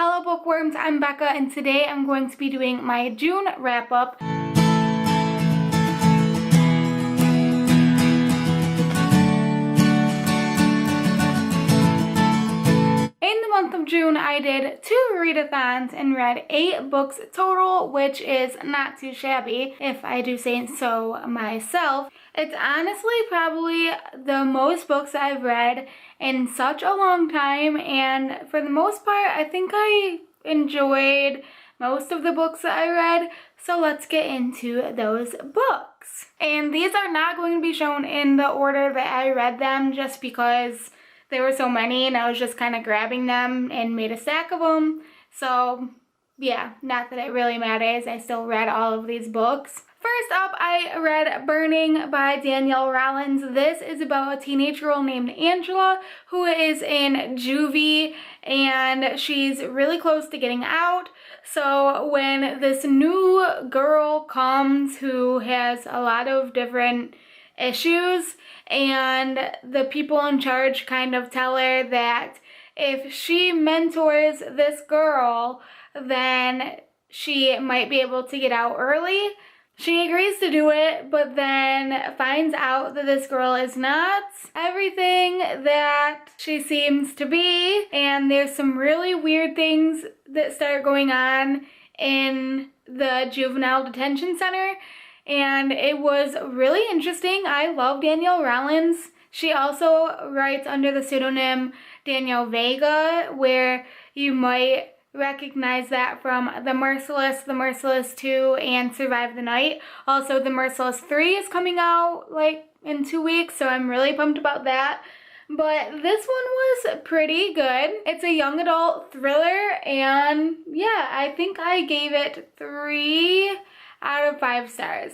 Hello bookworms, I'm Becca and today I'm going to be doing my June wrap-up. In the month of June, I did 2 read-a-thons and read 8 books total, which is not too shabby, if I do say so myself. It's honestly probably the most books I've read in such a long time, and for the most part, I think I enjoyed most of the books that I read, so let's get into those books. And these are not going to be shown in the order that I read them, just because there were so many and I was just kind of grabbing them and made a stack of them. So yeah, not that it really matters. I still read all of these books. First up, I read Burning by Danielle Rollins. This is about a teenage girl named Angela who is in juvie and she's really close to getting out. So when this new girl comes who has a lot of different issues, and the people in charge kind of tell her that if she mentors this girl, then she might be able to get out early. She agrees to do it, but then finds out that this girl is not everything that she seems to be, and there's some really weird things that start going on in the juvenile detention center. And it was really interesting. I love Danielle Rollins. She also writes under the pseudonym Danielle Vega, where you might recognize that from The Merciless, The Merciless 2, and Survive the Night. Also, The Merciless 3 is coming out like in 2 weeks, so I'm really pumped about that. But this one was pretty good. It's a young adult thriller, and yeah, I think I gave it 3 out of 5 stars.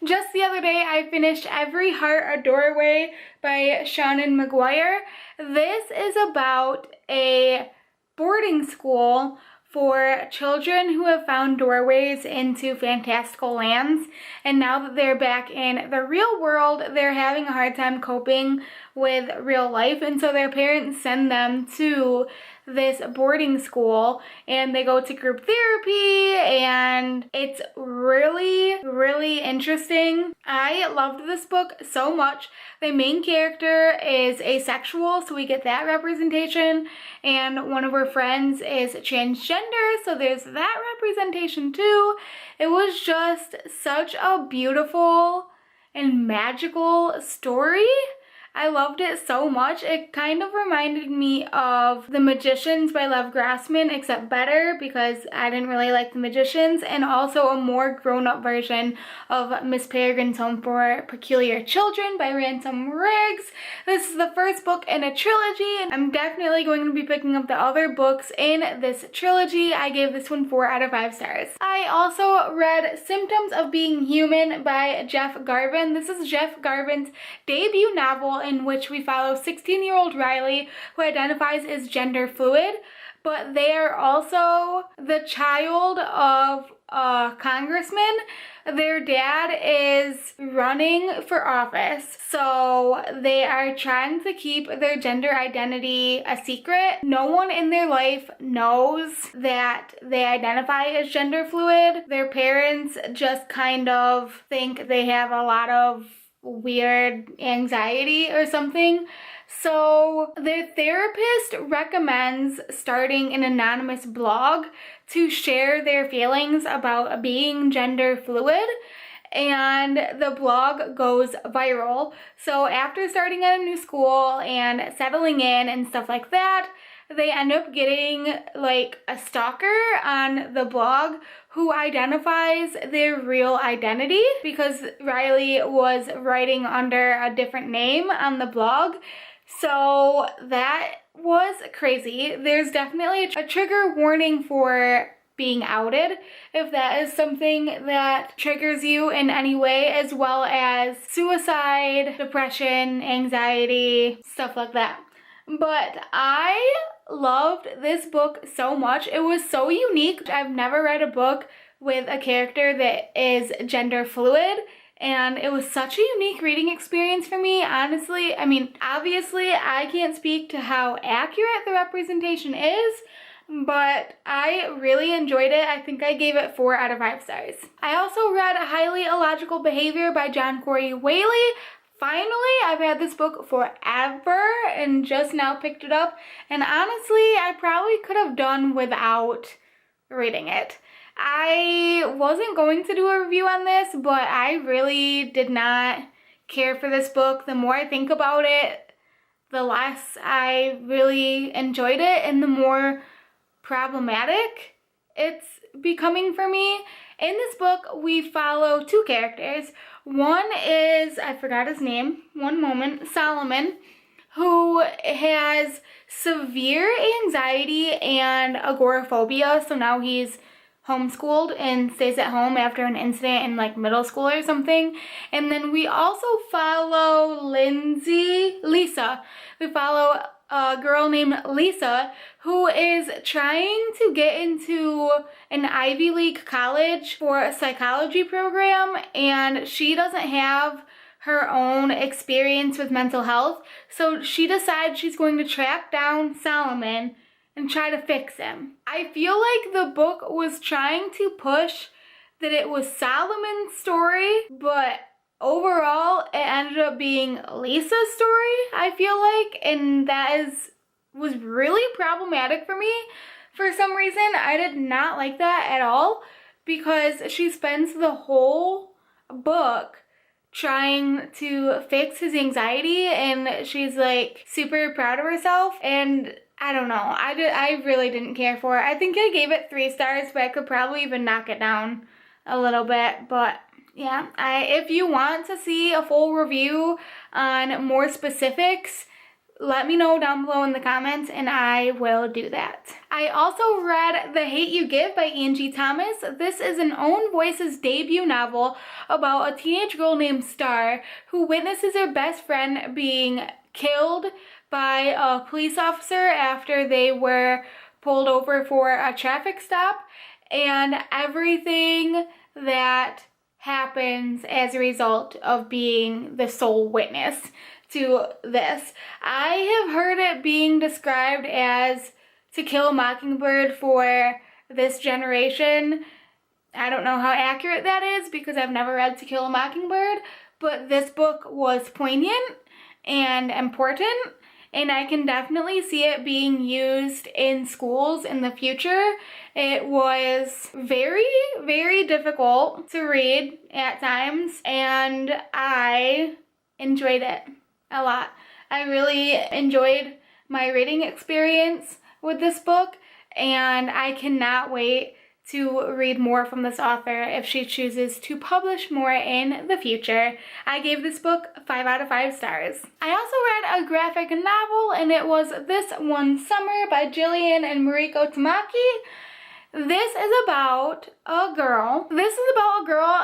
Just the other day, I finished Every Heart a Doorway by Shannon McGuire. This is about a boarding school for children who have found doorways into fantastical lands, and now that they're back in the real world, they're having a hard time coping with real life, and so their parents send them to this boarding school and they go to group therapy, and it's really interesting. I loved this book so much. The main character is asexual, so we get that representation, and one of her friends is transgender, so there's that representation too. It was just such a beautiful and magical story. I loved it so much. It kind of reminded me of The Magicians by Lev Grossman, except better because I didn't really like The Magicians, and also a more grown-up version of Miss Peregrine's Home for Peculiar Children by Ransom Riggs. This is the first book in a trilogy, and I'm definitely going to be picking up the other books in this trilogy. I gave this one 4 out of 5 stars. I also read Symptoms of Being Human by Jeff Garvin. This is Jeff Garvin's debut novel in which we follow 16-year-old Riley, who identifies as gender fluid, but they are also the child of a congressman. Their dad is running for office, so they are trying to keep their gender identity a secret. No one in their life knows that they identify as gender fluid. Their parents just kind of think they have a lot of weird anxiety or something. So their therapist recommends starting an anonymous blog to share their feelings about being gender fluid, and the blog goes viral. So after starting at a new school and settling in and stuff like that, they end up getting like a stalker on the blog who identifies their real identity, because Riley was writing under a different name on the blog. So that was crazy. There's definitely a trigger warning for being outed, if that is something that triggers you in any way, as well as suicide, depression, anxiety, stuff like that. But I loved this book so much. It was so unique. I've never read a book with a character that is gender fluid, and it was such a unique reading experience for me, honestly. I mean, obviously I can't speak to how accurate the representation is, but I really enjoyed it. I think I gave it 4 out of 5 stars. I also read Highly Illogical Behavior by John Corey Whaley. Finally, I've had this book forever and just now picked it up. And honestly, I probably could have done without reading it. I wasn't going to do a review on this, but I really did not care for this book. The more I think about it, the less I really enjoyed it and the more problematic it's becoming for me. In this book, we follow 2 characters. One is, I forgot his name, one moment, Solomon, who has severe anxiety and agoraphobia, so now he's homeschooled and stays at home after an incident in like middle school or something. And then we also follow Lisa. We follow a girl named Lisa who is trying to get into an Ivy League college for a psychology program, and she doesn't have her own experience with mental health, so she decides she's going to track down Solomon and try to fix him. I feel like the book was trying to push that it was Solomon's story, but overall it ended up being Lisa's story, I feel like, and that was really problematic for me. For some reason, I did not like that at all, because she spends the whole book trying to fix his anxiety, and she's like super proud of herself, and I don't know, I really didn't care for it. I think I gave it 3 stars, but I could probably even knock it down a little bit. But yeah, if you want to see a full review on more specifics, let me know down below in the comments and I will do that. I also read The Hate You Give by Angie Thomas. This is an Own Voices debut novel about a teenage girl named Star who witnesses her best friend being killed by a police officer after they were pulled over for a traffic stop, and everything that happens as a result of being the sole witness to this. I have heard it being described as To Kill a Mockingbird for this generation. I don't know how accurate that is because I've never read To Kill a Mockingbird, but this book was poignant and important, and I can definitely see it being used in schools in the future. It was very, very difficult to read at times, and I enjoyed it a lot. I really enjoyed my reading experience with this book, and I cannot wait to read more from this author if she chooses to publish more in the future. I gave this book 5 out of 5 stars. I also read a graphic novel, and it was This One Summer by Jillian and Mariko Tamaki. This is about a girl.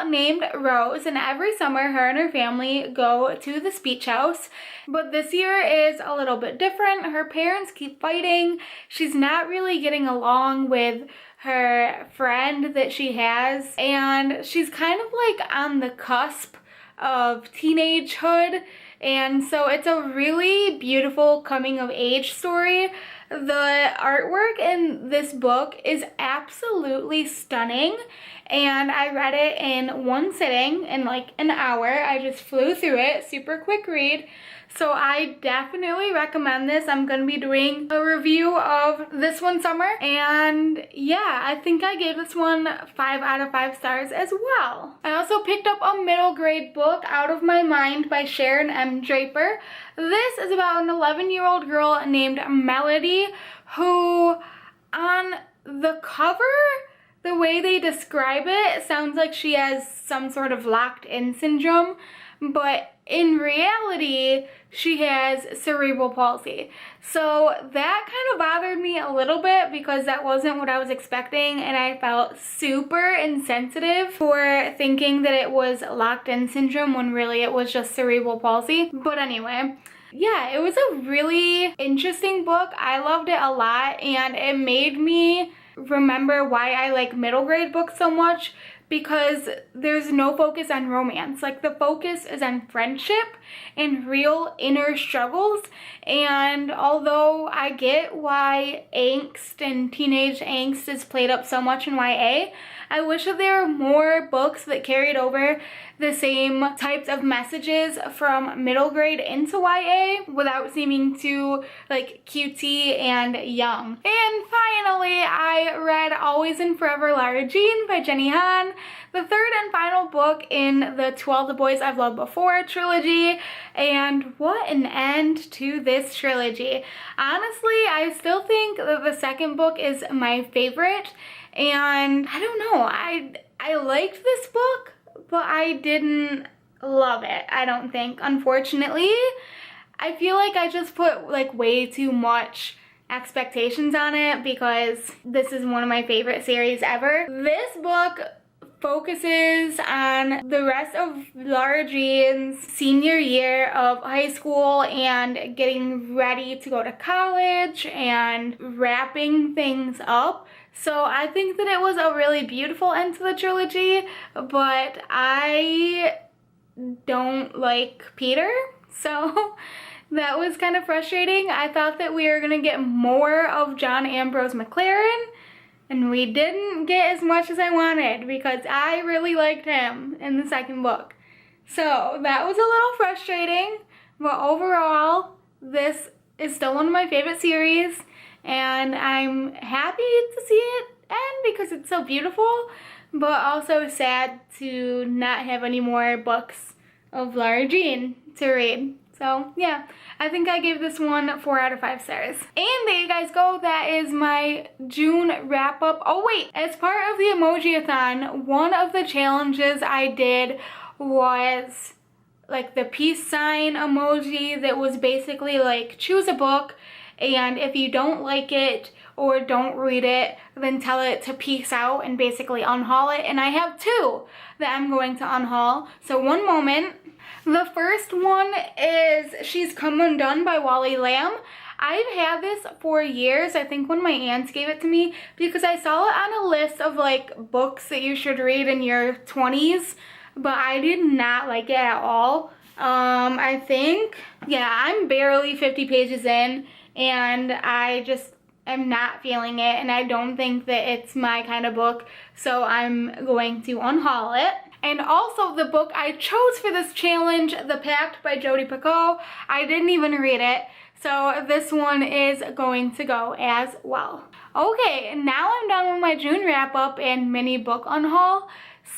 Named Rose, and every summer her and her family go to this beach house. But this year is a little bit different. Her parents keep fighting. She's not really getting along with her friend that she has, and she's kind of like on the cusp of teenagehood, and so it's a really beautiful coming of age story. The artwork in this book is absolutely stunning, and I read it in one sitting in like an hour. I just flew through it, super quick read. So I definitely recommend this. I'm going to be doing a review of This One Summer. And yeah, I think I gave this one 5 out of 5 stars as well. I also picked up a middle grade book, Out of My Mind by Sharon M. Draper. This is about an 11-year-old girl named Melody who, on the cover, the way they describe it sounds like she has some sort of locked-in syndrome, but in reality, she has cerebral palsy. So that kind of bothered me a little bit because that wasn't what I was expecting, and I felt super insensitive for thinking that it was locked-in syndrome when really it was just cerebral palsy. But anyway, yeah, it was a really interesting book. I loved it a lot, and it made me remember why I like middle grade books so much, because there's no focus on romance. Like, the focus is on friendship and real inner struggles. And although I get why angst and teenage angst is played up so much in YA, I wish that there were more books that carried over the same types of messages from middle grade into YA without seeming too like cutesy and young. And finally, I read Always and Forever Lara Jean by Jenny Han, the third and final book in the To All the Boys I've Loved Before trilogy, and what an end to this trilogy. Honestly, I still think that the second book is my favorite, and I don't know, I liked this book, but I didn't love it, I don't think, unfortunately. I feel like I just put like way too much expectations on it because this is one of my favorite series ever. This book focuses on the rest of Lara Jean's senior year of high school and getting ready to go to college and wrapping things up. So I think that it was a really beautiful end to the trilogy, but I don't like Peter, so that was kind of frustrating. I thought that we were gonna get more of John Ambrose McLaren, and we didn't get as much as I wanted because I really liked him in the second book. So that was a little frustrating, but overall, this is still one of my favorite series, and I'm happy to see it end because it's so beautiful, but also sad to not have any more books of Lara Jean to read. So yeah, I think I gave this one 4 out of 5 stars. And there you guys go, that is my June wrap up. Oh wait, as part of the Emojiathon, one of the challenges I did was like the peace sign emoji that was basically like choose a book, and if you don't like it or don't read it, then tell it to peace out and basically unhaul it. And I have 2 that I'm going to unhaul. So one moment. The first one is She's Come Undone by Whaley Lamb. I've had this for years. I think when my aunts gave it to me because I saw it on a list of like books that you should read in your 20s, but I did not like it at all. I think, yeah, I'm barely 50 pages in and I just am not feeling it, and I don't think that it's my kind of book, so I'm going to unhaul it. And also the book I chose for this challenge, The Pact by Jodi Picoult, I didn't even read it, so this one is going to go as well. Okay, now I'm done with my June wrap up and mini book unhaul.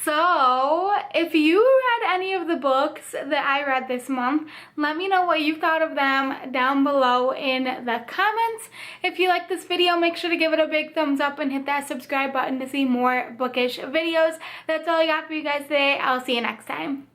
So if you read any of the books that I read this month, let me know what you thought of them down below in the comments. If you like this video, make sure to give it a big thumbs up and hit that subscribe button to see more bookish videos. That's all I got for you guys today. I'll see you next time.